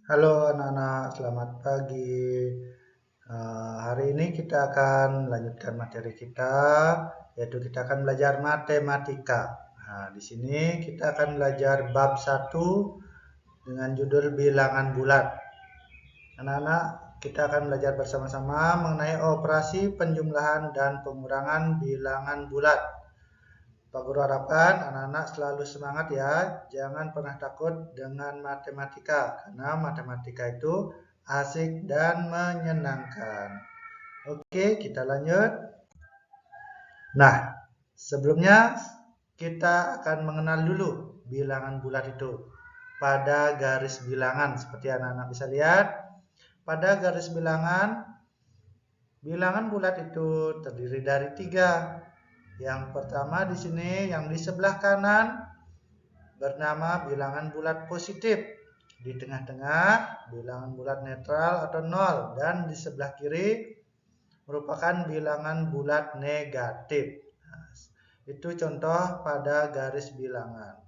Halo anak-anak, selamat pagi. Hari ini kita akan melanjutkan materi kita, yaitu kita akan belajar matematika. Nah, di sini kita akan belajar bab 1 dengan judul bilangan bulat. Anak-anak, kita akan belajar bersama-sama mengenai operasi penjumlahan dan pengurangan bilangan bulat. Pak Guru harapkan anak-anak selalu semangat ya, jangan pernah takut dengan matematika, karena matematika itu asik dan menyenangkan. Oke, kita lanjut. Nah, sebelumnya kita akan mengenal dulu bilangan bulat itu. Pada garis bilangan, seperti anak-anak bisa lihat, pada garis bilangan, bilangan bulat itu terdiri dari 3. Yang pertama di sini, yang di sebelah kanan bernama bilangan bulat positif. Di tengah-tengah bilangan bulat netral atau 0, dan di sebelah kiri merupakan bilangan bulat negatif. Nah, itu contoh pada garis bilangan.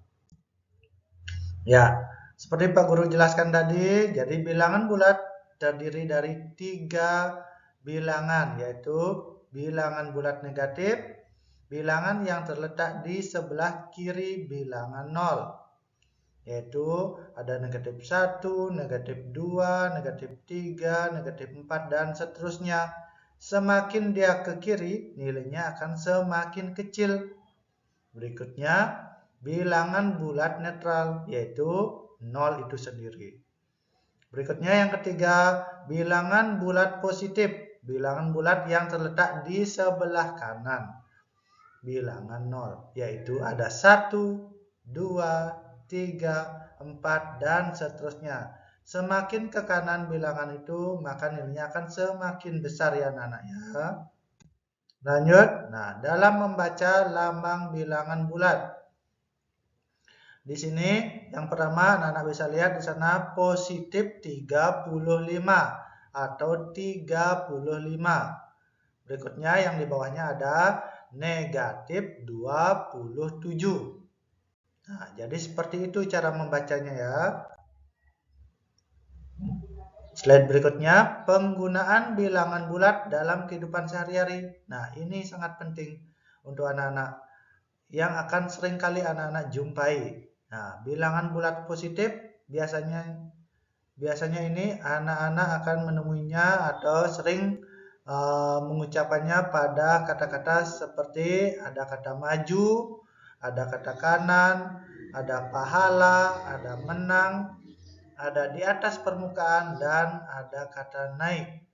Ya, seperti Pak Guru jelaskan tadi, jadi bilangan bulat terdiri dari 3 bilangan, yaitu bilangan bulat negatif, bilangan yang terletak di sebelah kiri bilangan 0, yaitu ada negatif 1, negatif 2, negatif 3, negatif 4, dan seterusnya. Semakin dia ke kiri, nilainya akan semakin kecil. Berikutnya, bilangan bulat netral, yaitu 0 itu sendiri. Berikutnya yang ketiga, bilangan bulat positif, bilangan bulat yang terletak di sebelah kanan bilangan 0, yaitu ada 1, 2, 3, 4, dan seterusnya. Semakin ke kanan bilangan itu, maka nilainya akan semakin besar ya anak-anak ya. Lanjut. Nah, dalam membaca lambang bilangan bulat, di sini yang pertama anak-anak bisa lihat di sana positif 35 atau 35. Berikutnya yang di bawahnya ada negatif 27. Nah, jadi seperti itu cara membacanya ya. Slide berikutnya, penggunaan bilangan bulat dalam kehidupan sehari-hari. Nah, ini sangat penting untuk anak-anak yang akan sering kali anak-anak jumpai. Nah, bilangan bulat positif biasanya ini anak-anak akan menemuinya atau sering mengucapkannya pada kata-kata seperti ada kata maju, ada kata kanan, ada pahala, ada menang, ada di atas permukaan, dan ada kata naik.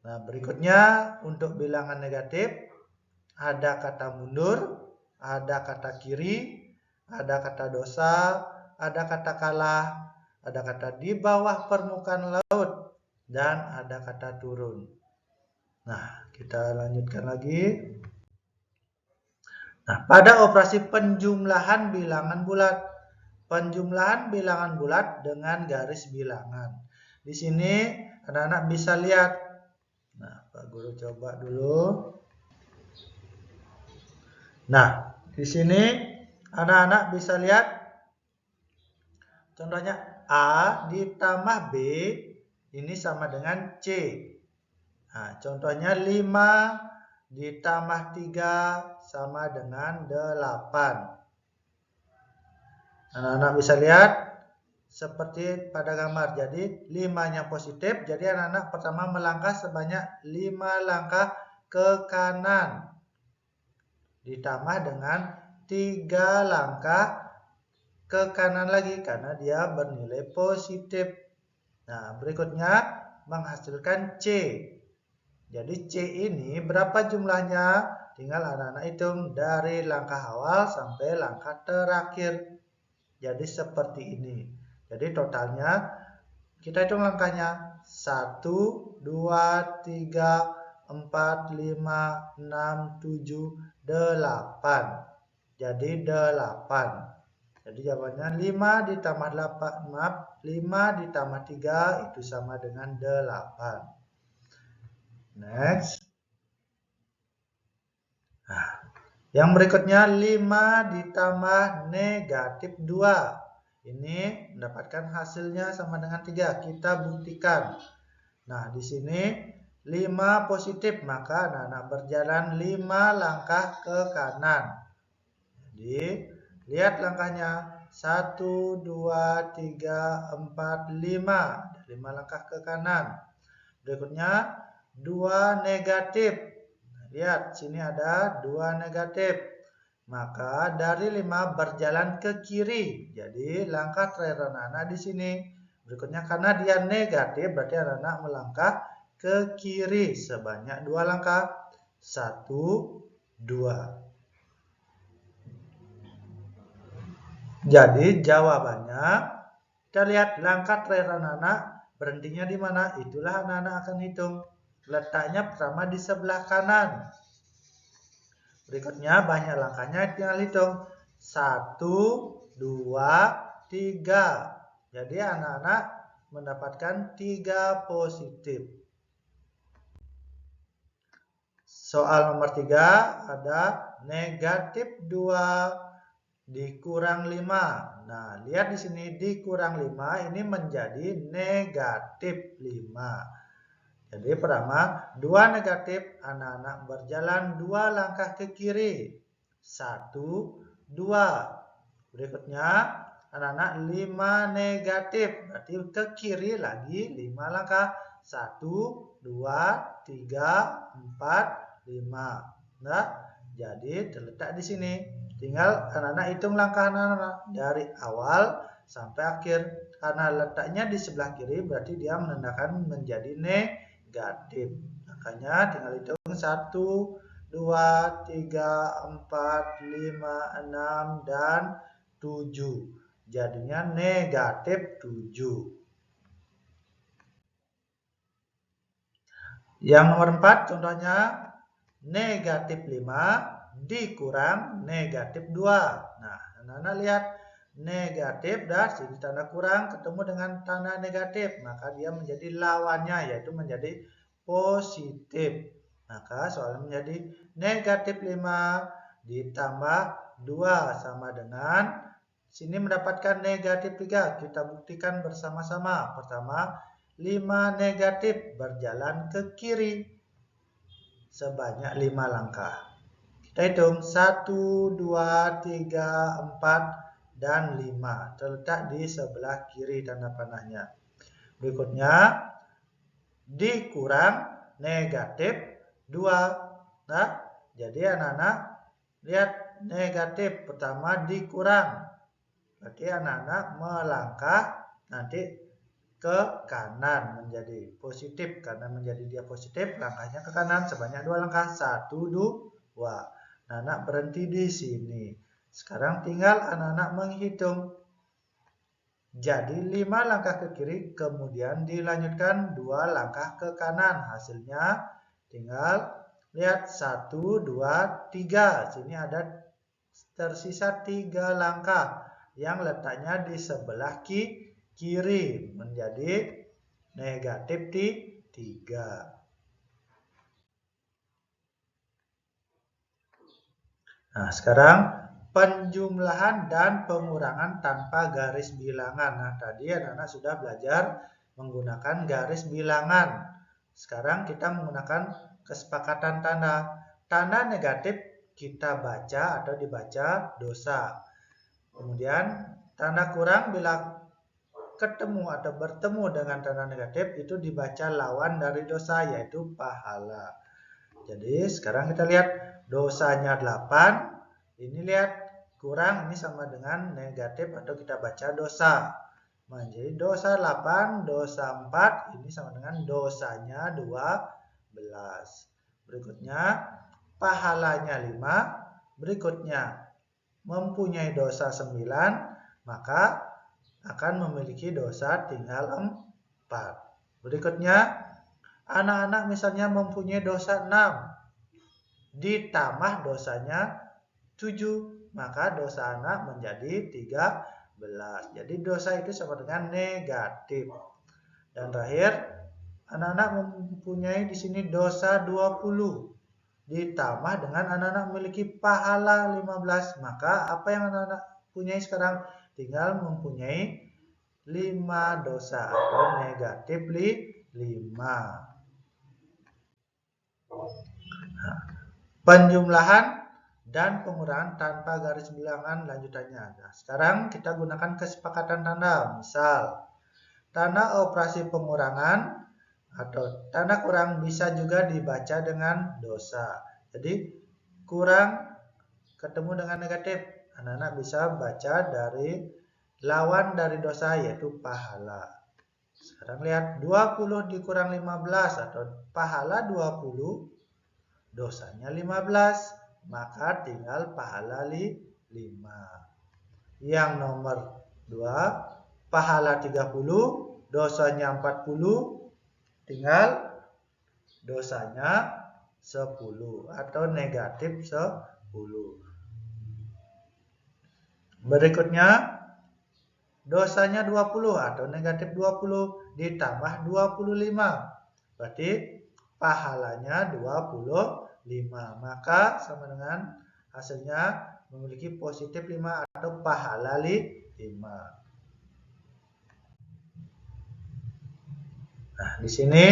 Nah, berikutnya untuk bilangan negatif ada kata mundur, ada kata kiri, ada kata dosa, ada kata kalah, ada kata di bawah permukaan laut, dan ada kata turun. Nah, kita lanjutkan lagi. Nah, pada operasi penjumlahan bilangan bulat. Penjumlahan bilangan bulat dengan garis bilangan. Di sini anak-anak bisa lihat. Nah, Pak Guru coba dulu. Nah, di sini anak-anak bisa lihat contohnya A ditambah B ini sama dengan C. Nah, contohnya 5 ditambah 3 sama dengan 8. Anak-anak bisa lihat seperti pada gambar. Jadi 5-nya positif, jadi anak-anak pertama melangkah sebanyak 5 langkah ke kanan. Ditambah dengan 3 langkah ke kanan lagi karena dia bernilai positif. Nah, berikutnya menghasilkan C. Jadi C ini berapa jumlahnya? Tinggal anak-anak hitung dari langkah awal sampai langkah terakhir. Jadi seperti ini. Jadi totalnya kita hitung langkahnya. 1, 2, 3, 4, 5, 6, 7, 8. Jadi 8. Jadi jawabannya 5 ditambah 8, maaf, 5 ditambah 3 itu sama dengan 8. Next. Nah, yang berikutnya 5 ditambah negatif 2. Ini mendapatkan hasilnya sama dengan 3. Kita buktikan. Nah, di sini 5 positif, maka anak-anak berjalan 5 langkah ke kanan. Jadi, lihat langkahnya. 1, 2, 3, 4, 5. 5 langkah ke kanan. Berikutnya 2 negatif. Lihat, sini ada 2 negatif. Maka dari 5 berjalan ke kiri. Jadi langkah terakhir anak-anak di sini. Berikutnya karena dia negatif, berarti anak-anak melangkah ke kiri sebanyak 2 langkah. 1, 2. Jadi jawabannya, kita lihat langkah terakhir anak-anak berhentinya di mana. Itulah anak-anak akan hitung. Letaknya pertama di sebelah kanan. Berikutnya banyak langkahnya, tinggal hitung. 1, 2, 3. Jadi anak-anak mendapatkan 3 positif. Soal nomor 3 ada negatif 2 dikurang 5. Nah, lihat di sini dikurang 5 ini menjadi negatif 5. Jadi pertama, 2 negatif, anak-anak berjalan 2 langkah ke kiri. 1, 2. Berikutnya, anak-anak 5 negatif, berarti ke kiri lagi 5 langkah. 1, 2, 3, 4, 5. Nah, jadi terletak di sini. Tinggal anak-anak hitung langkah anak-anak dari awal sampai akhir. Karena letaknya di sebelah kiri, berarti dia menandakan menjadi negatif. Makanya tinggal hitung 1, 2, 3, 4, 5, 6, dan 7. Jadinya negatif 7. Yang nomor 4 contohnya negatif 5 dikurang negatif 2. Nah, anak-anak lihat negatif dah sini tanda kurang ketemu dengan tanda negatif, maka dia menjadi lawannya yaitu menjadi positif. Maka soalnya menjadi negatif 5 ditambah 2 sama dengan sini mendapatkan negatif 3. Kita buktikan bersama-sama. Pertama, 5 negatif berjalan ke kiri sebanyak 5 langkah. Kita hitung 1, 2, 3, 4, dan 5. Terletak di sebelah kiri tanda panahnya. Berikutnya, dikurang negatif 2. Nah, jadi anak-anak lihat negatif pertama dikurang. Berarti anak-anak melangkah nanti ke kanan menjadi positif. Karena menjadi dia positif, langkahnya ke kanan sebanyak 2 langkah. 1, 2. Anak-anak berhenti di sini. Sekarang tinggal anak-anak menghitung. Jadi 5 langkah ke kiri, kemudian dilanjutkan 2 langkah ke kanan. Hasilnya tinggal lihat 1, 2, 3. Sini ada tersisa 3 langkah yang letaknya di sebelah kiri menjadi negatif 3. Nah, sekarang penjumlahan dan pengurangan tanpa garis bilangan. Nah, tadi anak-anak sudah belajar menggunakan garis bilangan. Sekarang kita menggunakan kesepakatan tanda. Tanda negatif kita baca atau dibaca dosa. Kemudian tanda kurang bila ketemu atau bertemu dengan tanda negatif itu dibaca lawan dari dosa yaitu pahala. Jadi sekarang kita lihat dosanya 8. Ini lihat kurang ini sama dengan negatif atau kita baca dosa. Jadi dosa 8, dosa 4 ini sama dengan dosanya 12. Berikutnya pahalanya 5. Berikutnya mempunyai dosa 9, maka akan memiliki dosa tinggal 4. Berikutnya anak-anak misalnya mempunyai dosa 6 ditambah dosanya 7, maka dosa anak menjadi 13. Jadi dosa itu sama dengan negatif. Dan terakhir, anak-anak mempunyai di sini dosa 20 ditambah dengan anak-anak memiliki pahala 15, maka apa yang anak-anak punyai sekarang? tinggal mempunyai 5 dosa atau negatif 5. Penjumlahan dan pengurangan tanpa garis bilangan lanjutannya. Nah, sekarang kita gunakan kesepakatan tanda. Misal, tanda operasi pengurangan atau tanda kurang bisa juga dibaca dengan dosa. Jadi, kurang ketemu dengan negatif. Anak-anak bisa baca dari lawan dari dosa yaitu pahala. Sekarang lihat 20 dikurang 15 atau pahala 20, dosanya 15. Maka tinggal pahala 5. Yang nomor 2, pahala 30, dosanya 40, tinggal dosanya 10 atau negatif 10. Berikutnya, dosanya 20 atau negatif 20 ditambah 25. Berarti pahalanya 25. Maka sama dengan hasilnya memiliki positif 5 atau pahala 5. Nah, di sini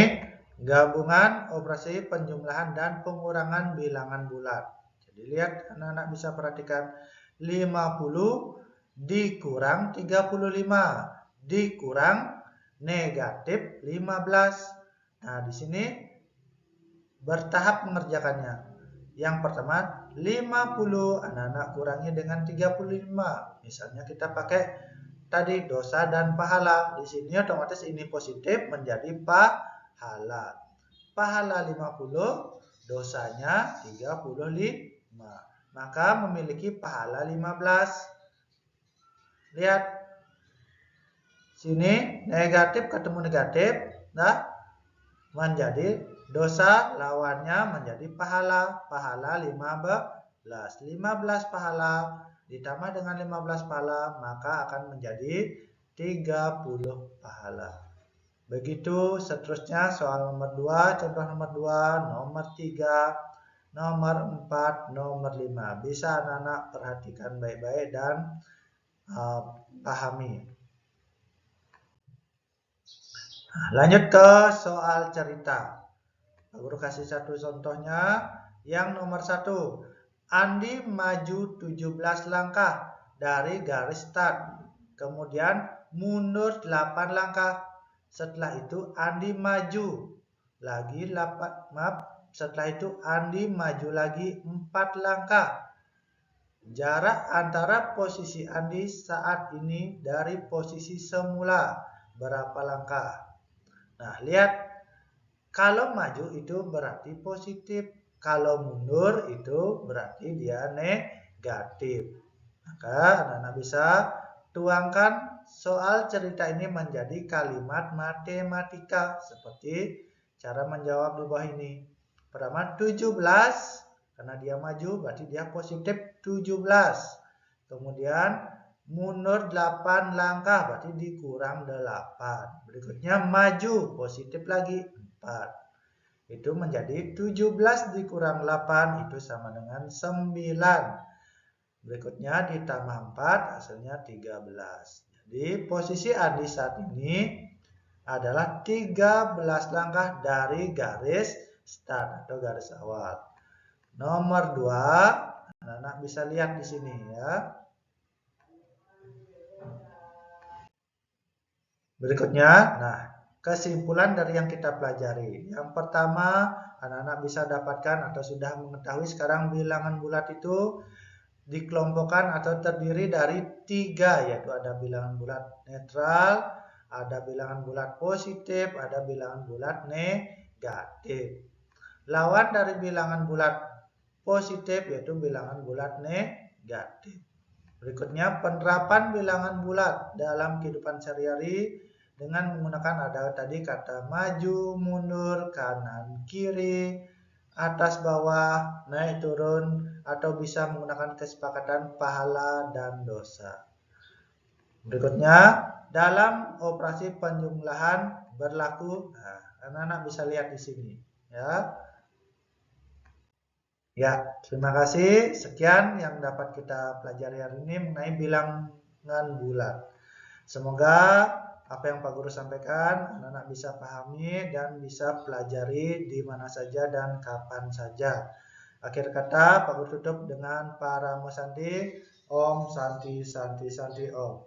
gabungan operasi penjumlahan dan pengurangan bilangan bulat. Jadi lihat, anak-anak bisa perhatikan 50 dikurang 35 dikurang negatif 15. Nah, di sini bertahap mengerjakannya. Yang pertama, 50 anak-anak kurangi dengan 35. Misalnya kita pakai tadi dosa dan pahala. Di sini otomatis ini positif menjadi pahala. Pahala 50, dosanya 35. Maka memiliki pahala 15. Lihat. Sini negatif ketemu negatif. Nah, menjadi dosa lawannya menjadi pahala. Pahala 15. 15 pahala ditambah dengan 15 pahala maka akan menjadi 30 pahala. Begitu seterusnya soal nomor 2, contoh nomor 2, nomor 3, nomor 4, nomor 5. Bisa anak-anak perhatikan baik-baik dan pahami. Lanjut ke soal cerita. Guru kasih satu contohnya. Yang nomor 1. Andi maju 17 langkah dari garis start. Kemudian mundur 8 langkah. Setelah itu Andi maju lagi 8. Setelah itu Andi maju lagi 4 langkah. Jarak antara posisi Andi saat ini dari posisi semula berapa langkah? Nah, lihat. Kalau maju itu berarti positif. Kalau mundur itu berarti dia negatif. Maka anak-anak bisa tuangkan soal cerita ini menjadi kalimat matematika. Seperti cara menjawab di bawah ini. Pertama 17. Karena dia maju berarti dia positif 17. Kemudian mundur 8 langkah berarti dikurang 8. Berikutnya maju positif lagi 4. Itu menjadi 17 dikurang 8 itu sama dengan 9. Berikutnya ditambah 4 hasilnya 13. Jadi posisi Andi saat ini adalah 13 langkah dari garis start atau garis awal. Nomor 2, anak-anak bisa lihat di sini ya. Berikutnya, nah, kesimpulan dari yang kita pelajari. Yang pertama, anak-anak bisa dapatkan atau sudah mengetahui sekarang bilangan bulat itu dikelompokkan atau terdiri dari 3, yaitu ada bilangan bulat netral, ada bilangan bulat positif, ada bilangan bulat negatif. Lawan dari bilangan bulat positif yaitu bilangan bulat negatif. Berikutnya penerapan bilangan bulat dalam kehidupan sehari-hari dengan menggunakan ada tadi kata maju, mundur, kanan, kiri, atas, bawah, naik, turun, atau bisa menggunakan kesepakatan pahala dan dosa. Berikutnya dalam operasi penjumlahan berlaku, nah, anak-anak bisa lihat di sini ya. Ya, terima kasih. Sekian yang dapat kita pelajari hari ini mengenai bilangan dengan bulan. Semoga apa yang Pak Guru sampaikan anak-anak bisa pahami dan bisa pelajari di mana saja dan kapan saja. Akhir kata Pak Guru tutup dengan Paramo Santi. Om Santi Santi Santi Om.